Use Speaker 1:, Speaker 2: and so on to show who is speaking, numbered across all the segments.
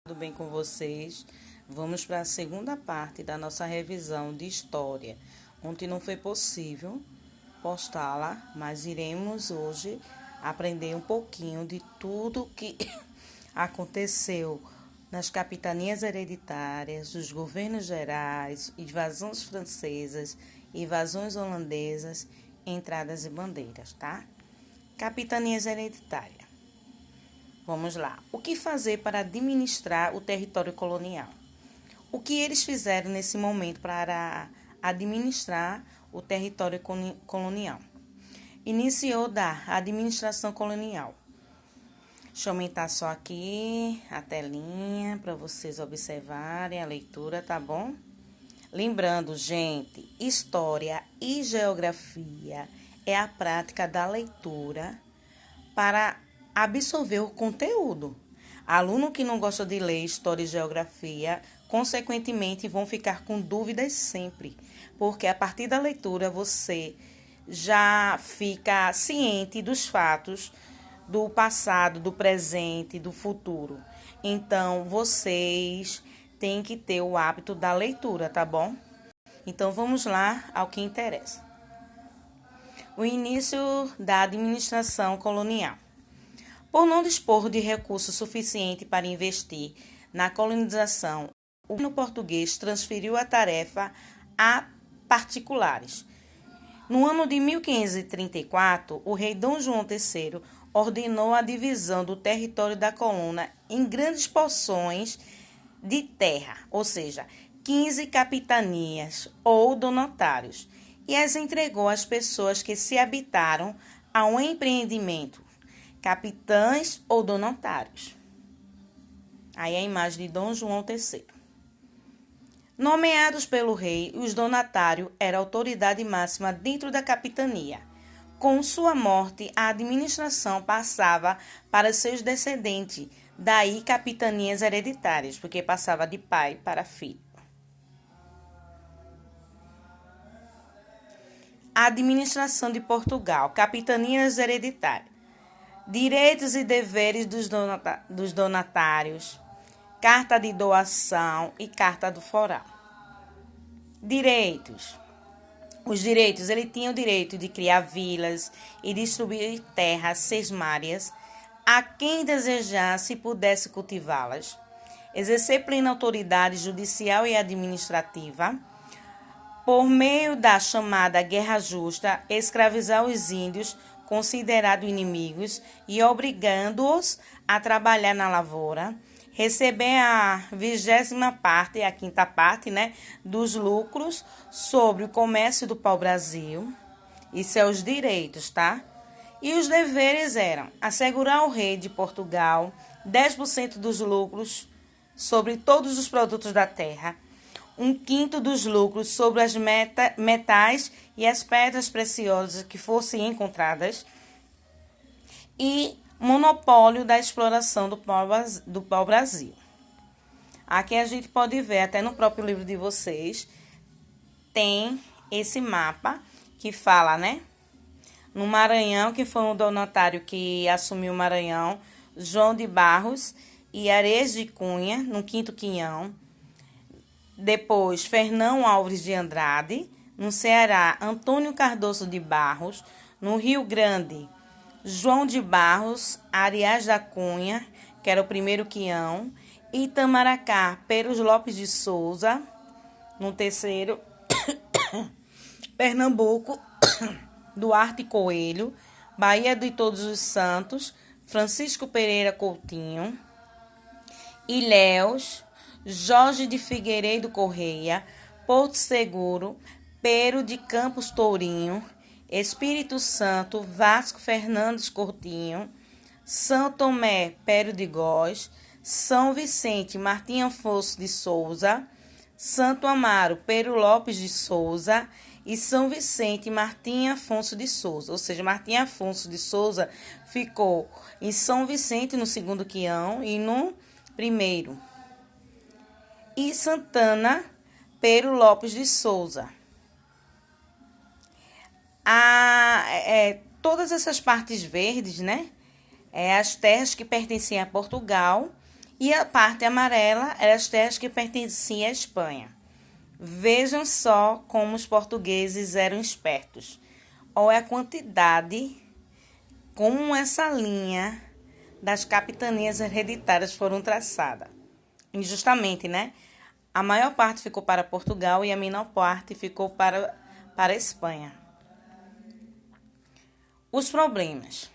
Speaker 1: Tudo bem com vocês? Vamos para a segunda parte da nossa revisão de história. Ontem não foi possível postá-la, mas iremos hoje aprender um pouquinho de tudo que aconteceu nas capitanias hereditárias, dos governos gerais, invasões francesas, invasões holandesas, entradas e bandeiras, tá? Capitanias hereditárias. Vamos lá. O que fazer para administrar o território colonial? O que eles fizeram nesse momento para administrar o território colonial? Iniciou da administração colonial. Deixa eu aumentar só aqui a telinha para vocês observarem a leitura, tá bom? Lembrando, gente, história e geografia é a prática da leitura para absorver o conteúdo. Aluno que não gosta de ler história e geografia, consequentemente, vão ficar com dúvidas sempre, porque a partir da leitura você já fica ciente dos fatos do passado, do presente, do futuro. Então, vocês têm que ter o hábito da leitura, tá bom? Então, vamos lá ao que interessa. O início da administração colonial. Por não dispor de recursos suficientes para investir na colonização, o governo português transferiu a tarefa a particulares. No ano de 1534, o rei Dom João III ordenou a divisão do território da colônia em grandes porções de terra, ou seja, 15 capitanias ou donatários, e as entregou às pessoas que se habitaram a um empreendimento, capitães ou donatários. Aí a imagem de Dom João III. Nomeados pelo rei, os donatários eram a autoridade máxima dentro da capitania. Com sua morte, a administração passava para seus descendentes, daí capitanias hereditárias, porque passava de pai para filho. A administração de Portugal, capitanias hereditárias. Direitos e deveres dos donatários, carta de doação e carta do foral. Direitos. Os direitos, ele tinha o direito de criar vilas e distribuir terras sesmárias a quem desejasse e pudesse cultivá-las. Exercer plena autoridade judicial e administrativa. Por meio da chamada Guerra Justa, escravizar os índios considerados inimigos e obrigando-os a trabalhar na lavoura, receber a 20ª parte, a 5ª parte, dos lucros sobre o comércio do pau-brasil. Isso é os direitos, tá? E os deveres eram assegurar ao rei de Portugal 10% dos lucros sobre todos os produtos da terra, 1/5 dos lucros sobre as metais e as pedras preciosas que fossem encontradas e monopólio da exploração do pau-brasil. Aqui a gente pode ver, até no próprio livro de vocês, tem esse mapa que fala, no Maranhão, que foi um donatário que assumiu o Maranhão, João de Barros e Areias de Cunha, no 5º quinhão. Depois, Fernão Alves de Andrade, no Ceará, Antônio Cardoso de Barros, no Rio Grande, João de Barros, Arias da Cunha, que era o 1º quião, Itamaracá, Peros Lopes de Souza, no 3º, Pernambuco, Duarte Coelho, Bahia de Todos os Santos, Francisco Pereira Coutinho, Ilhéus, Jorge de Figueiredo Correia, Porto Seguro, Pero de Campos Tourinho, Espírito Santo, Vasco Fernandes Coutinho, São Tomé, Pero de Góes, São Vicente, Martim Afonso de Souza, Santo Amaro, Pero Lopes de Souza e São Vicente, Martim Afonso de Souza. Ou seja, Martim Afonso de Souza ficou em São Vicente no 2º quião e no 1º. E Santana, Pero Lopes de Souza. Todas essas partes verdes, as terras que pertenciam a Portugal E a parte amarela eram as terras que pertenciam à Espanha. Vejam só como os portugueses eram espertos. Olha a quantidade, como essa linha das capitanias hereditárias foram traçadas. Injustamente, né? A maior parte ficou para Portugal e a menor parte ficou para a Espanha. Os problemas.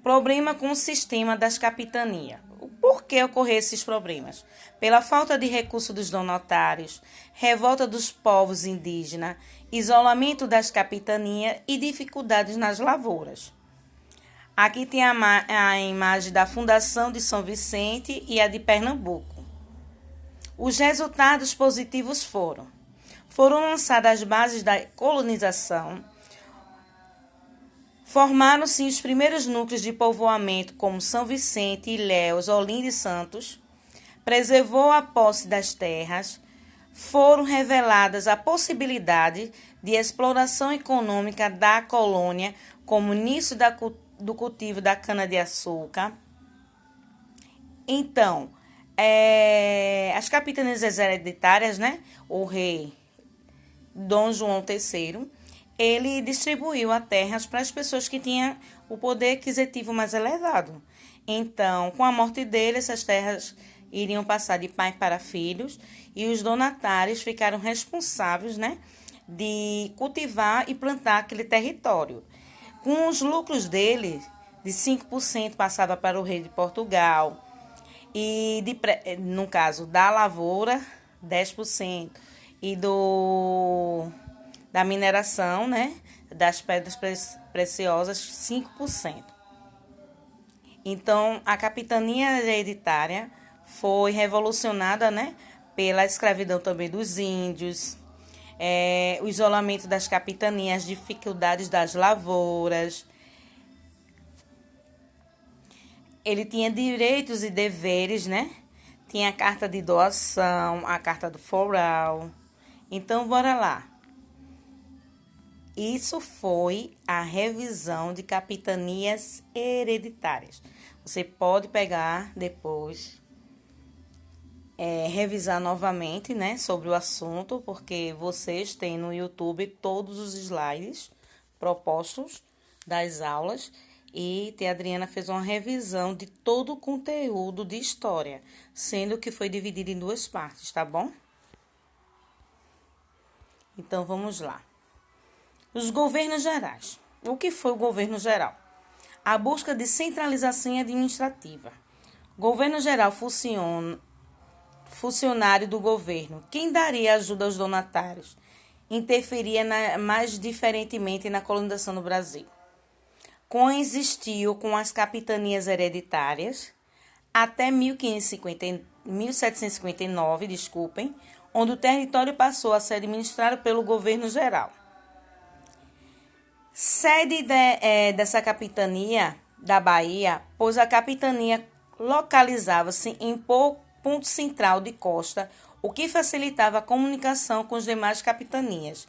Speaker 1: Problema com o sistema das capitanias. Por que ocorreram esses problemas? Pela falta de recursos dos donatários, revolta dos povos indígenas, isolamento das capitanias e dificuldades nas lavouras. Aqui tem a imagem da Fundação de São Vicente e a de Pernambuco. Os resultados positivos foram lançadas as bases da colonização, formaram-se os primeiros núcleos de povoamento como São Vicente, Ilhéus, Olinda e Santos, preservou a posse das terras, foram reveladas a possibilidade de exploração econômica da colônia como início do cultivo da cana-de-açúcar. Então, as capitanias hereditárias, né? O rei Dom João III, ele distribuiu as terras para as pessoas que tinham o poder aquisitivo mais elevado. Então, com a morte dele, essas terras iriam passar de pai para filhos e os donatários ficaram responsáveis, né, de cultivar e plantar aquele território. Com os lucros dele, de 5% passava para o rei de Portugal e, no caso da lavoura, 10% e da mineração, né, das pedras preciosas, 5%. Então, a capitania hereditária foi revolucionada, né, pela escravidão também dos índios, o isolamento das capitanias, as dificuldades das lavouras. Ele tinha direitos e deveres, né? Tinha a carta de doação, a carta do foral. Então, bora lá. Isso foi a revisão de capitanias hereditárias. Você pode pegar depois, revisar novamente, né, sobre o assunto, porque vocês têm no YouTube todos os slides propostos das aulas e a Adriana fez uma revisão de todo o conteúdo de história, sendo que foi dividido em 2 partes, tá bom? Então, vamos lá. Os governos gerais. O que foi o governo geral? A busca de centralização administrativa. Governo geral funcionário do governo. Quem daria ajuda aos donatários? Interferia mais diferentemente na colonização do Brasil. Coexistiu com as capitanias hereditárias até 1759, onde o território passou a ser administrado pelo governo geral. Sede dessa capitania da Bahia, pois a capitania localizava-se em ponto central de costa, o que facilitava a comunicação com as demais capitanias.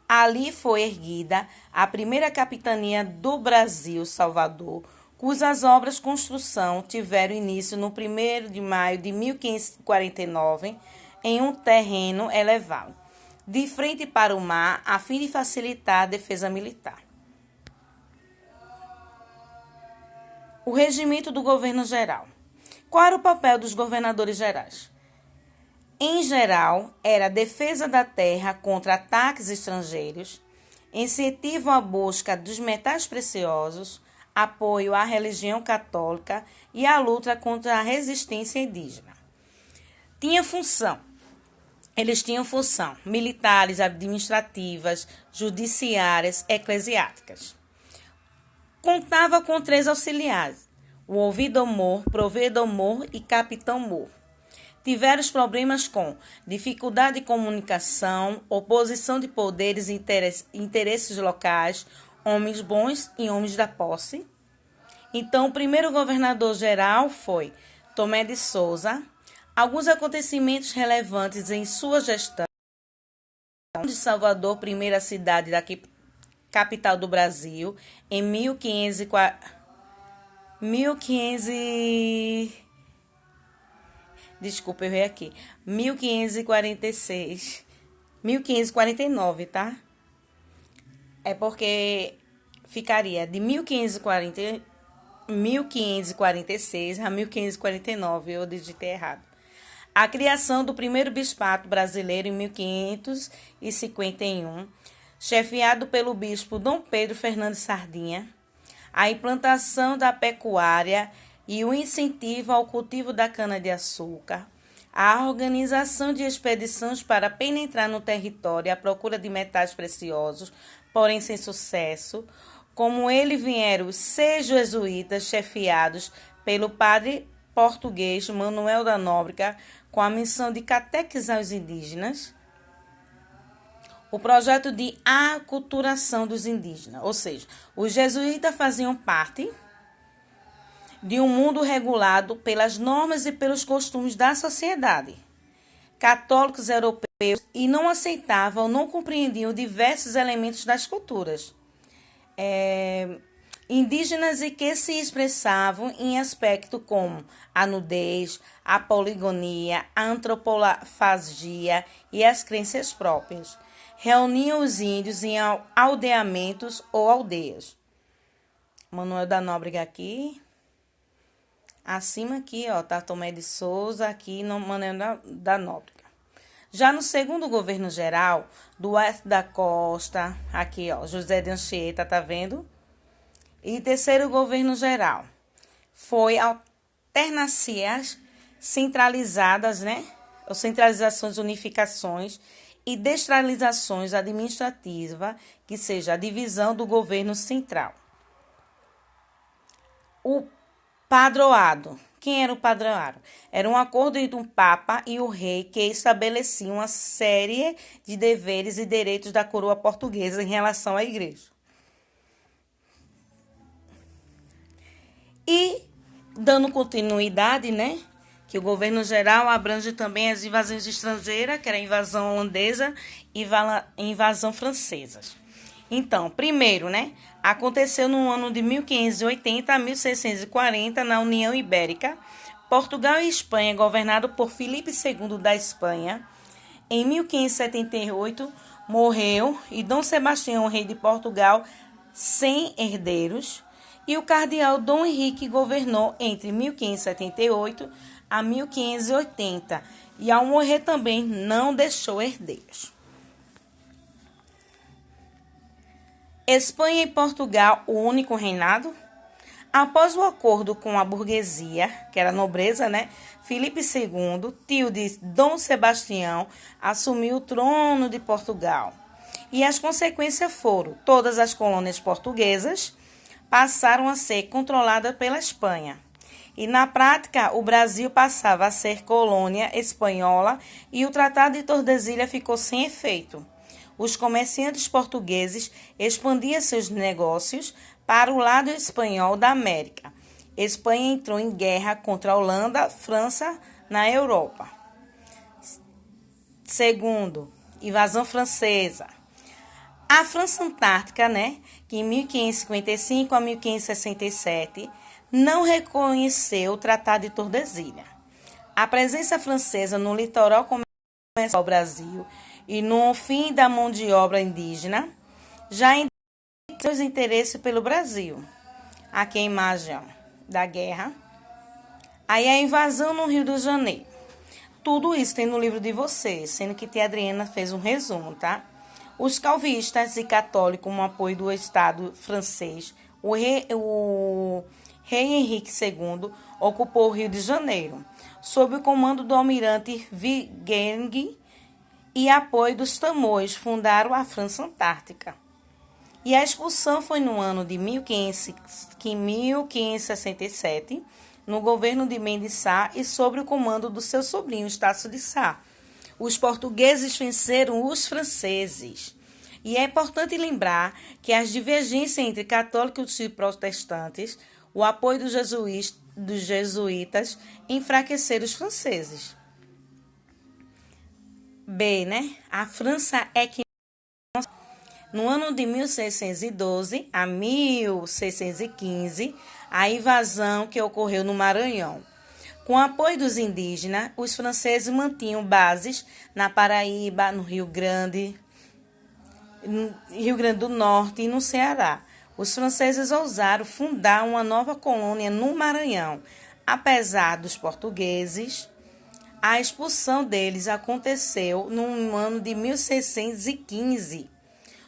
Speaker 1: Ali foi erguida a primeira capitania do Brasil, Salvador, cujas obras de construção tiveram início no 1º de maio de 1549, em um terreno elevado, de frente para o mar, a fim de facilitar a defesa militar. O regimento do governo geral. Qual era o papel dos governadores gerais? Em geral, era a defesa da terra contra ataques estrangeiros, incentivo à busca dos metais preciosos, apoio à religião católica e à luta contra a resistência indígena. Eles tinham função militares, administrativas, judiciárias, eclesiásticas. Contava com 3 auxiliares, o ouvidor-mor, provedor-mor e capitão-mor. Tiveram os problemas com dificuldade de comunicação, oposição de poderes e interesses locais, homens bons e homens da posse. Então, o primeiro governador-geral foi Tomé de Souza. Alguns acontecimentos relevantes em sua gestão: de Salvador, primeira cidade da capital do Brasil, em 1500 Desculpa, eu errei aqui. 1546. 1549, tá? É porque ficaria de 1546 a 1549, eu digitei errado. A criação do primeiro bispato brasileiro em 1551, chefiado pelo bispo Dom Pedro Fernandes Sardinha, a implantação da pecuária e o incentivo ao cultivo da cana-de-açúcar, a organização de expedições para penetrar no território à procura de metais preciosos, porém sem sucesso, como ele vieram os 6 jesuítas chefiados pelo padre português Manuel da Nóbrega, com a missão de catequizar os indígenas, o projeto de aculturação dos indígenas, ou seja, os jesuítas faziam parte de um mundo regulado pelas normas e pelos costumes da sociedade. Católicos europeus e não aceitavam, não compreendiam diversos elementos das culturas indígenas e que se expressavam em aspectos como a nudez, a poligonia, a antropofagia e as crenças próprias. Reuniam os índios em aldeamentos ou aldeias. Manuel da Nóbrega aqui. Acima aqui, ó, tá Tomé de Souza, aqui no Manuel da Nóbrega. Já no segundo governo geral, Duarte da Costa, aqui, ó, José de Anchieta, tá vendo? E terceiro governo geral, foi alternancias centralizadas, né? Ou centralizações, unificações e descentralizações administrativas, que seja a divisão do governo central. O padroado. Quem era o padroado? Era um acordo entre um papa e o rei que estabelecia uma série de deveres e direitos da coroa portuguesa em relação à igreja. E, dando continuidade, né, que o governo geral abrange também as invasões estrangeiras, que era a invasão holandesa e invasão francesa. Então, primeiro, né, aconteceu no ano de 1580 a 1640 na União Ibérica, Portugal e Espanha, governado por Filipe II da Espanha. Em 1578, morreu e Dom Sebastião, rei de Portugal, sem herdeiros, e o cardeal Dom Henrique governou entre 1578 a 1580, e ao morrer também não deixou herdeiros. Espanha e Portugal, o único reinado. Após o acordo com a burguesia, que era a nobreza, né? Filipe II, tio de Dom Sebastião, assumiu o trono de Portugal. E as consequências foram: todas as colônias portuguesas passaram a ser controladas pela Espanha. E na prática, o Brasil passava a ser colônia espanhola e o Tratado de Tordesilhas ficou sem efeito. Os comerciantes portugueses expandiam seus negócios para o lado espanhol da América. Espanha entrou em guerra contra a Holanda, França na Europa. Segundo, invasão francesa. A França Antártica, né, que em 1555 a 1567, não reconheceu o Tratado de Tordesilhas. A presença francesa no litoral comercial do Brasil e no fim da mão de obra indígena já indicam seus interesses pelo Brasil. Aqui a imagem da guerra. Aí a invasão no Rio de Janeiro. Tudo isso tem no livro de vocês, sendo que tia Adriana fez um resumo, tá? Os calvinistas e católicos, com o apoio do Estado francês, o rei Henrique II ocupou o Rio de Janeiro, sob o comando do almirante Vigengue e apoio dos tamoios, fundaram a França Antártica. E a expulsão foi no ano de 1567, no governo de Mendes Sá e sob o comando do seu sobrinho, Estácio de Sá. Os portugueses venceram os franceses. E é importante lembrar que as divergências entre católicos e protestantes, o apoio dos jesuítas enfraqueceram os franceses. B, né? A França é que no ano de 1612 a 1615, a invasão que ocorreu no Maranhão. Com o apoio dos indígenas, os franceses mantinham bases na Paraíba, no Rio Grande do Norte e no Ceará. Os franceses ousaram fundar uma nova colônia no Maranhão. Apesar dos portugueses, a expulsão deles aconteceu no ano de 1615.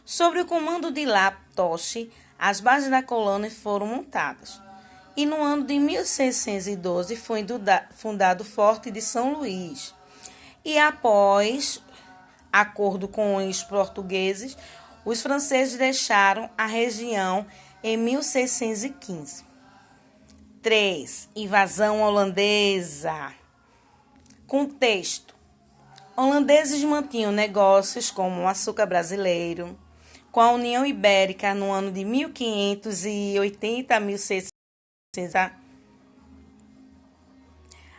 Speaker 1: Sob o comando de Latoche, as bases da colônia foram montadas. E no ano de 1612 foi fundado o Forte de São Luís. E após acordo com os portugueses, os franceses deixaram a região em 1615. 3. Invasão holandesa. Contexto. Holandeses mantinham negócios como o açúcar brasileiro com a União Ibérica no ano de 1580 a 1600.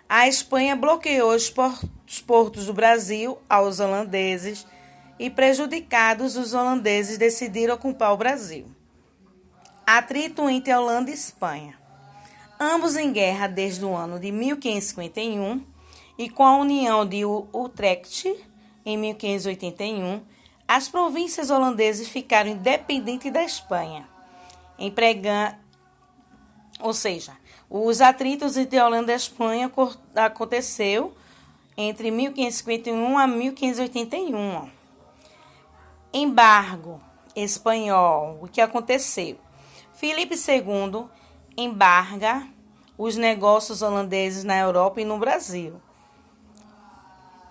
Speaker 1: A Espanha bloqueou os portos do Brasil aos holandeses e, prejudicados, os holandeses decidiram ocupar o Brasil. Atrito entre Holanda e Espanha. Ambos em guerra desde o ano de 1551 e com a União de Utrecht em 1581, as províncias holandesas ficaram independentes da Espanha, os atritos entre a Holanda e a Espanha aconteceu entre 1551 a 1581. Embargo espanhol. O que aconteceu? Filipe II embarga os negócios holandeses na Europa e no Brasil.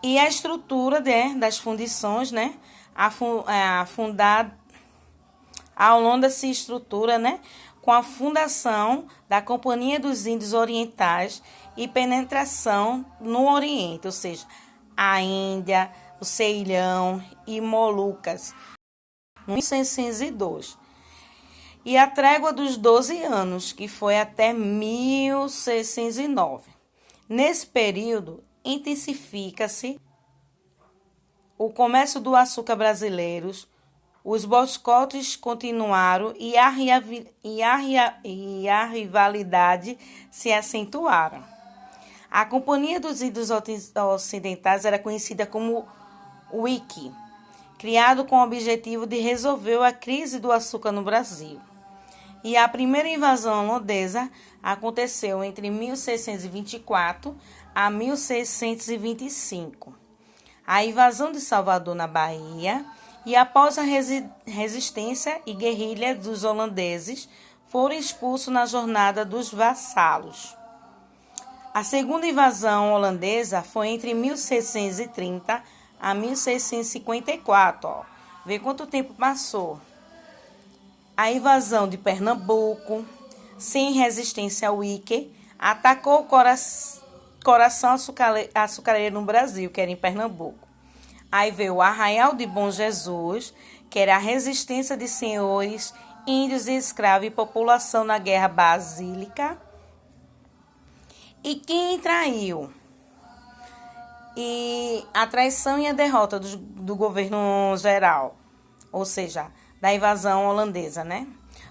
Speaker 1: E a estrutura das fundições, a Holanda se estrutura, com a fundação da Companhia dos Índios Orientais e penetração no Oriente, ou seja, a Índia, o Ceilão e Molucas, em 1602. E a trégua dos 12 anos, que foi até 1609. Nesse período, intensifica-se o comércio do açúcar brasileiro, os boicotes continuaram e a rivalidade se acentuaram. A Companhia dos Índios Ocidentais era conhecida como WIC, criado com o objetivo de resolver a crise do açúcar no Brasil. E a primeira invasão holandesa aconteceu entre 1624 a 1625. A invasão de Salvador, na Bahia, e após a resistência e guerrilha dos holandeses, foram expulsos na jornada dos vassalos. A segunda invasão holandesa foi entre 1630 a 1654. Vê quanto tempo passou. A invasão de Pernambuco, sem resistência ao Wicker, atacou o coração açucareiro no Brasil, que era em Pernambuco. Aí veio o Arraial de Bom Jesus, que era a resistência de senhores, índios e escravos e população na Guerra Basílica. E quem traiu? E a traição e a derrota do governo geral, ou seja, da invasão holandesa,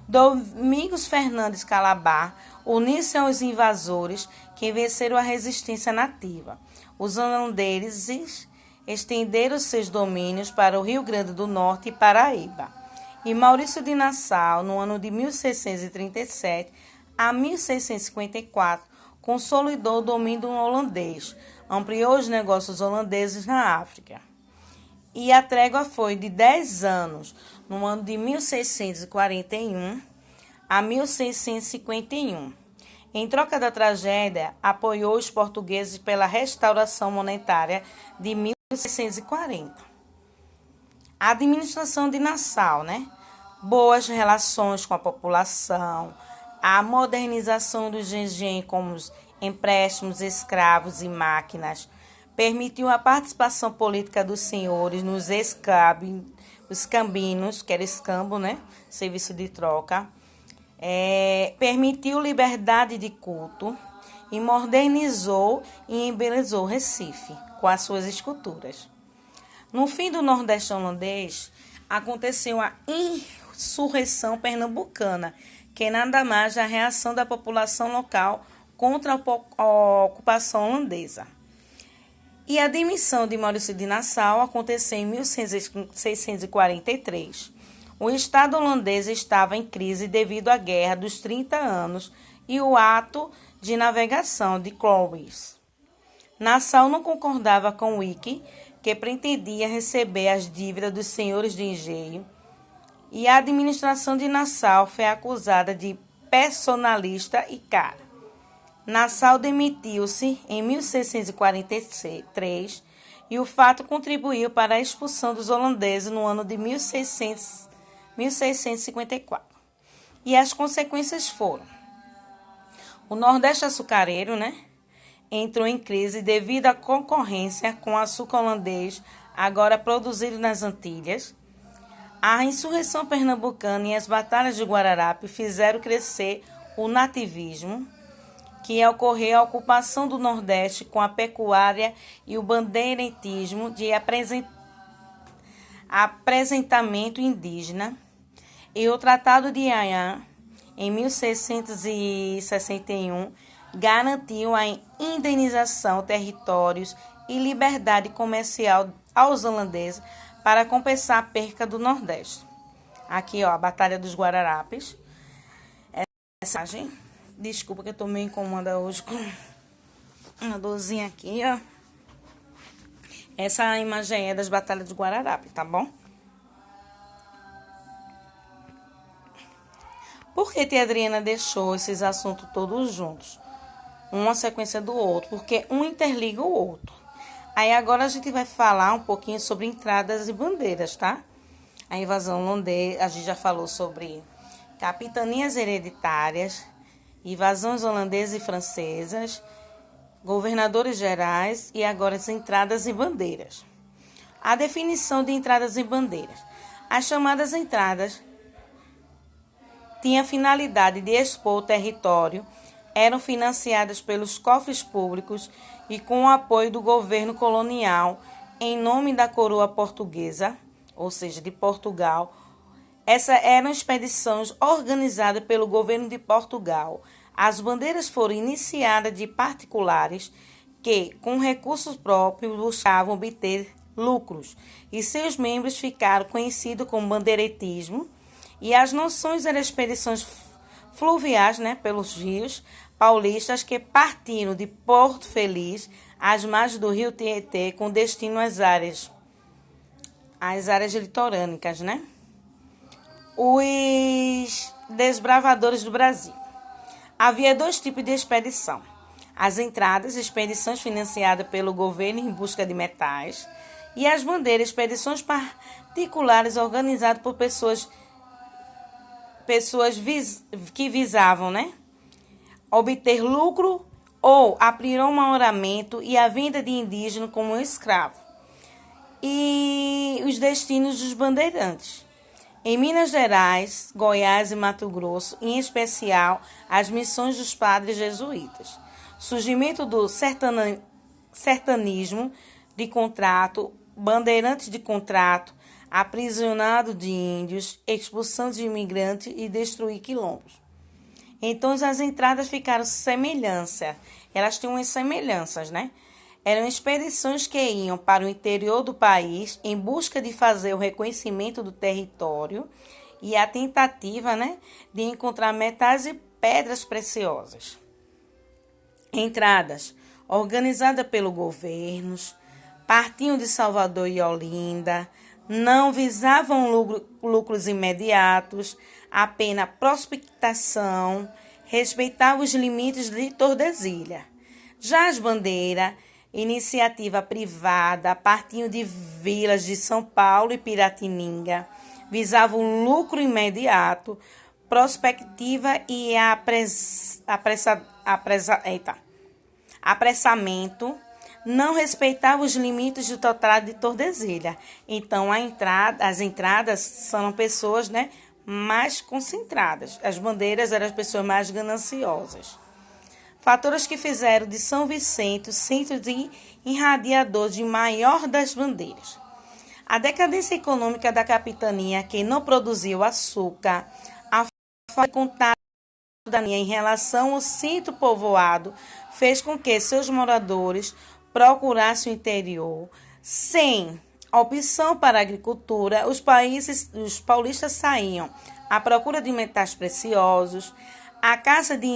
Speaker 1: Domingos Fernandes Calabar uniu-se aos invasores que venceram a resistência nativa. Os holandeses estenderam seus domínios para o Rio Grande do Norte e Paraíba. E Maurício de Nassau, no ano de 1637 a 1654, consolidou o domínio holandês, ampliou os negócios holandeses na África. E a trégua foi de 10 anos, no ano de 1641 a 1651. Em troca da tragédia, apoiou os portugueses pela restauração monetária de 1640. A administração de Nassau, Boas relações com a população, a modernização dos engenhos como os empréstimos, escravos e máquinas, permitiu a participação política dos senhores nos escambinos, que era escambo, serviço de troca, permitiu liberdade de culto e modernizou e embelezou Recife com as suas esculturas. No fim do Nordeste holandês, aconteceu a insurreição pernambucana, que nada mais é a reação da população local contra a ocupação holandesa. E a demissão de Maurício de Nassau aconteceu em 1643. O Estado holandês estava em crise devido à Guerra dos 30 Anos e o Ato de Navegação de Clovis. Nassau não concordava com Willem, que pretendia receber as dívidas dos senhores de engenho, e a administração de Nassau foi acusada de personalista e cara. Nassau demitiu-se em 1643 e o fato contribuiu para a expulsão dos holandeses no ano de 1654. E as consequências foram: o Nordeste açucareiro, entrou em crise devido à concorrência com o açúcar holandês, agora produzido nas Antilhas. A insurreição pernambucana e as batalhas de Guararapes fizeram crescer o nativismo, que ocorreu a ocupação do Nordeste com a pecuária e o bandeirantismo de apresentamento indígena, e o Tratado de Anhã, em 1661, garantiu a indenização, territórios e liberdade comercial aos holandeses para compensar a perca do Nordeste. Aqui, a Batalha dos Guararapes. Essa imagem, desculpa que eu tô meio incomodada hoje com uma dorzinha aqui, ó. Essa imagem é das Batalhas dos Guararapes, tá bom? Por que tia Adriana deixou esses assuntos todos juntos? Uma sequência do outro, porque um interliga o outro. Aí agora a gente vai falar um pouquinho sobre entradas e bandeiras, tá? A invasão holandesa, a gente já falou sobre capitanias hereditárias, invasões holandesas e francesas, governadores gerais e agora as entradas e bandeiras. A definição de entradas e bandeiras. As chamadas entradas tinham a finalidade de expor o território, eram financiadas pelos cofres públicos e com o apoio do governo colonial em nome da coroa portuguesa, ou seja, de Portugal. Essas eram expedições organizadas pelo governo de Portugal. As bandeiras foram iniciadas de particulares que, com recursos próprios, buscavam obter lucros, e seus membros ficaram conhecidos como bandeiretismo, e as noções eram expedições fluviais, pelos rios paulistas que partiram de Porto Feliz às margens do rio Tietê com destino às áreas litorânicas, Os desbravadores do Brasil. Havia dois tipos de expedição: as entradas, expedições financiadas pelo governo em busca de metais, e as bandeiras, expedições particulares organizadas por pessoas que visavam, obter lucro ou aprimoramento e a venda de indígena como escravo. E os destinos dos bandeirantes. Em Minas Gerais, Goiás e Mato Grosso, em especial, as missões dos padres jesuítas. Surgimento do sertanismo de contrato, bandeirantes de contrato, aprisionado de índios, expulsão de imigrantes e destruir quilombos. Então, as entradas ficaram semelhança. Elas tinham umas semelhanças, Eram expedições que iam para o interior do país em busca de fazer o reconhecimento do território e a tentativa, de encontrar metais e pedras preciosas. Entradas organizadas pelo governo, partiam de Salvador e Olinda, não visavam lucros imediatos, apenas prospectação, respeitavam os limites de Tordesilhas. Já as bandeiras, iniciativa privada, partiam de vilas de São Paulo e Piratininga, visavam lucro imediato, prospectiva e apressamento, não respeitava os limites do total de Tordesilhas. Então, as entradas são pessoas, mais concentradas. As bandeiras eram as pessoas mais gananciosas. Fatores que fizeram de São Vicente o centro de irradiador de maior das bandeiras. A decadência econômica da capitania, que não produziu açúcar, a falta de contato cidadania em relação ao sítio povoado fez com que seus moradores procurassem o interior. Sem opção para a agricultura, os paulistas saíam à procura de metais preciosos, a caça de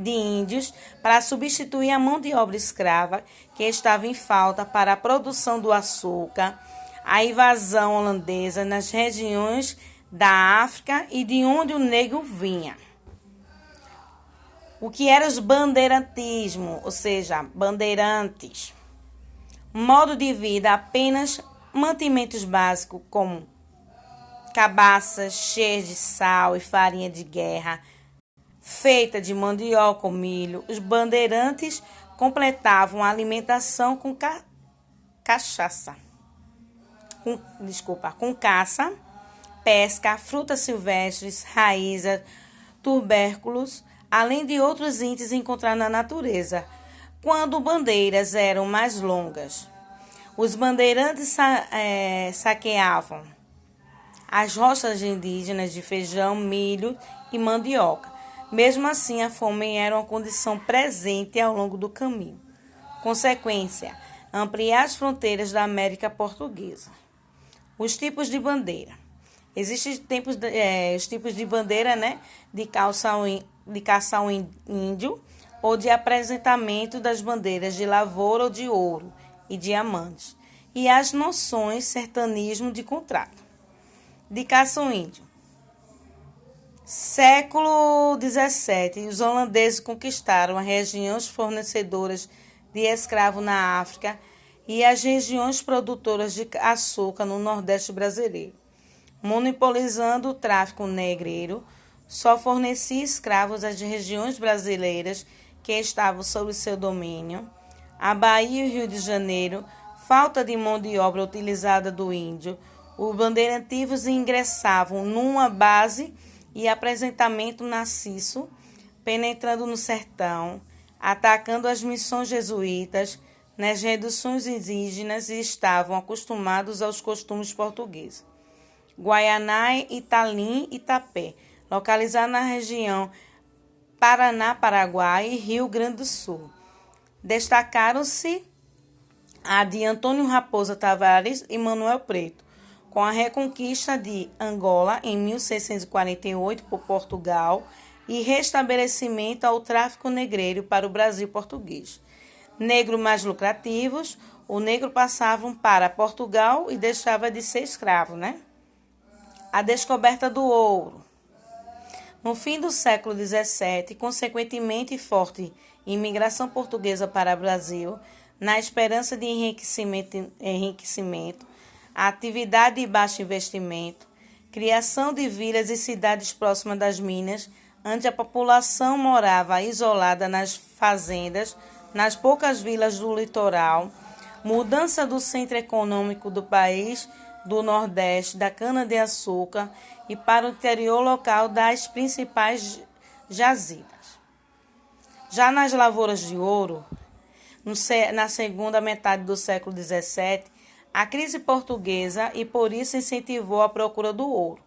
Speaker 1: índios para substituir a mão de obra escrava que estava em falta para a produção do açúcar, a invasão holandesa nas regiões da África e de onde o negro vinha. O que era os bandeirantismo, ou seja, bandeirantes. Modo de vida apenas mantimentos básicos como cabaças cheias de sal e farinha de guerra, feita de mandioca ou milho. Os bandeirantes completavam a alimentação com cachaça. Com caça, pesca, frutas silvestres, raízes, tubérculos, além de outros índices encontrados na natureza, quando bandeiras eram mais longas. Os bandeirantes saqueavam as roças indígenas de feijão, milho e mandioca. Mesmo assim, a fome era uma condição presente ao longo do caminho. Consequência, ampliar as fronteiras da América Portuguesa. Os tipos de bandeira. Existem os tipos de bandeira, né? De caça ao índio ou de apresentamento das bandeiras de lavoura ou de ouro e diamantes. E as noções sertanismo de contrato. De caça ao índio. Século XVII, os holandeses conquistaram as regiões fornecedoras de escravos na África e as regiões produtoras de açúcar no Nordeste brasileiro. Monopolizando o tráfico negreiro, só fornecia escravos às regiões brasileiras que estavam sob seu domínio. A Bahia e o Rio de Janeiro, falta de mão de obra utilizada do índio, os bandeirantes ingressavam numa base e apresentamento maciço, penetrando no sertão, atacando as missões jesuítas nas reduções indígenas e estavam acostumados aos costumes portugueses. Guaianá, Italim e Itapé, localizado na região Paraná, Paraguai e Rio Grande do Sul. Destacaram-se a de Antônio Raposa Tavares e Manuel Preto, com a reconquista de Angola em 1648 por Portugal e restabelecimento ao tráfico negreiro para o Brasil português. Negros mais lucrativos, o negro passava para Portugal e deixava de ser escravo, né? A descoberta do ouro. No fim do século XVII, consequentemente forte imigração portuguesa para o Brasil, na esperança de enriquecimento, a atividade de baixo investimento, criação de vilas e cidades próximas das minas, onde a população morava isolada nas fazendas, nas poucas vilas do litoral, mudança do centro econômico do país, do Nordeste, da cana-de-açúcar e para o interior local das principais jazidas. Já nas lavouras de ouro, na segunda metade do século XVII, a crise portuguesa e por isso incentivou a procura do ouro.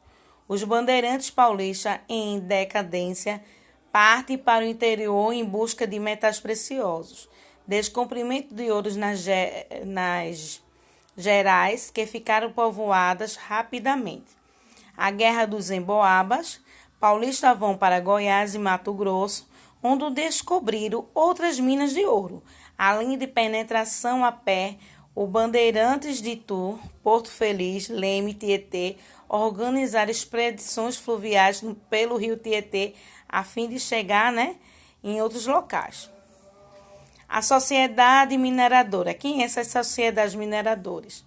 Speaker 1: Os bandeirantes paulistas, em decadência, partem para o interior em busca de metais preciosos. Descobrimento de ouros nas Gerais, que ficaram povoadas rapidamente. A Guerra dos Emboabas, paulistas vão para Goiás e Mato Grosso, onde descobriram outras minas de ouro. Além de penetração a pé, o Bandeirantes de Itu, Porto Feliz, Leme, Tietê, organizaram expedições fluviais pelo rio Tietê, a fim de chegar, em outros locais. A sociedade mineradora. Quem é essas sociedades mineradoras?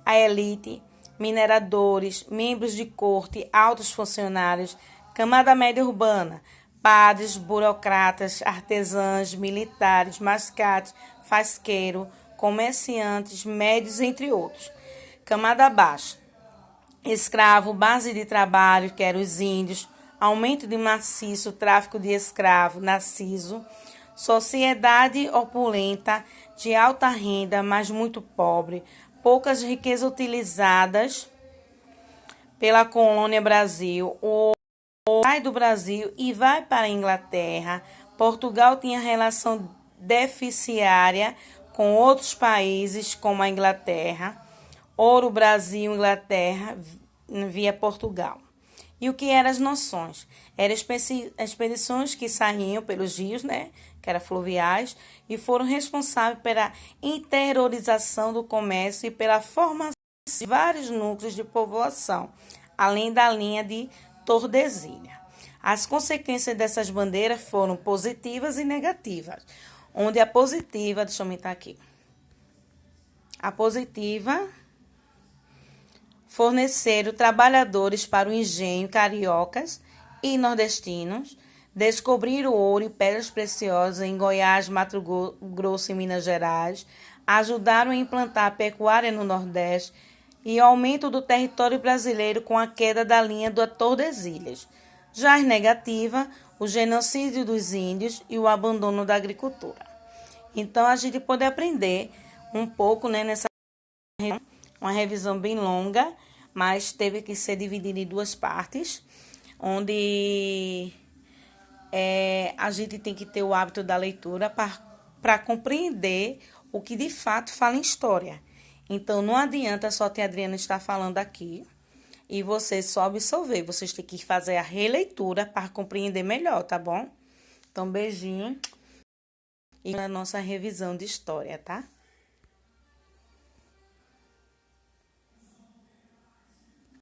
Speaker 1: A elite, mineradores, membros de corte, altos funcionários, camada média urbana, padres, burocratas, artesãos, militares, mascates, fasqueiro, comerciantes, médios, entre outros. Camada baixa. Escravo, base de trabalho, que eram os índios, aumento de maciço, tráfico de escravo, narciso, sociedade opulenta, de alta renda, mas muito pobre, poucas riquezas utilizadas pela colônia Brasil, sai do Brasil e vai para a Inglaterra. Portugal tinha relação deficitária com outros países, como a Inglaterra. Ouro, Brasil, Inglaterra, via Portugal. E o que eram as noções? Eram expedições que saíam pelos rios, né, que eram fluviais, e foram responsáveis pela interiorização do comércio e pela formação de vários núcleos de povoação, além da linha de Tordesilhas. As consequências dessas bandeiras foram positivas e negativas, onde a positiva, deixa eu aumentar aqui, a positiva forneceram trabalhadores para o engenho cariocas e nordestinos, descobriram ouro e pedras preciosas em Goiás, Mato Grosso e Minas Gerais, ajudaram a implantar a pecuária no Nordeste e o aumento do território brasileiro com a queda da linha do Tordesilhas. Já as negativas, o genocídio dos índios e o abandono da agricultura. Então, a gente pode aprender um pouco, né, nessa uma revisão bem longa, mas teve que ser dividida em duas partes, onde a gente tem que ter o hábito da leitura para compreender o que de fato fala em história. Então, não adianta só ter a Adriana estar falando aqui e você só absorver. Vocês têm que fazer a releitura para compreender melhor, tá bom? Então, beijinho e a nossa revisão de história, tá?